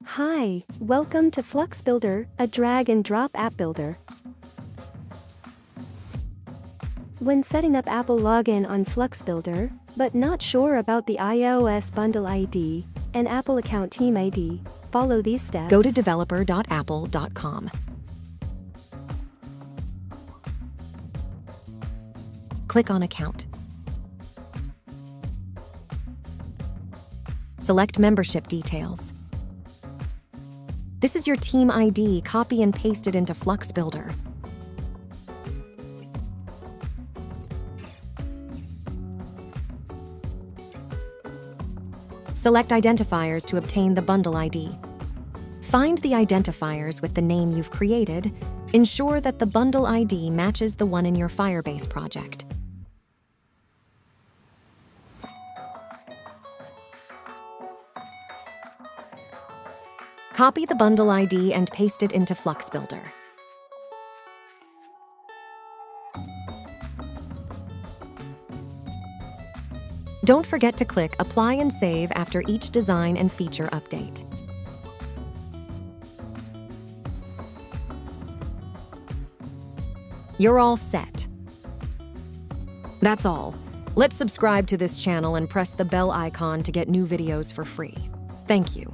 Hi, welcome to FluxBuilder, a drag-and-drop app builder. When setting up Apple login on FluxBuilder, but not sure about the iOS bundle ID and Apple account team ID, follow these steps. Go to developer.apple.com. Click on Account. Select Membership Details. This is your team ID. Copy and paste it into FluxBuilder. Select identifiers to obtain the bundle ID. Find the identifiers with the name you've created. Ensure that the bundle ID matches the one in your Firebase project. Copy the bundle ID and paste it into FluxBuilder. Don't forget to click Apply and Save after each design and feature update. You're all set. That's all. Let's subscribe to this channel and press the bell icon to get new videos for free. Thank you.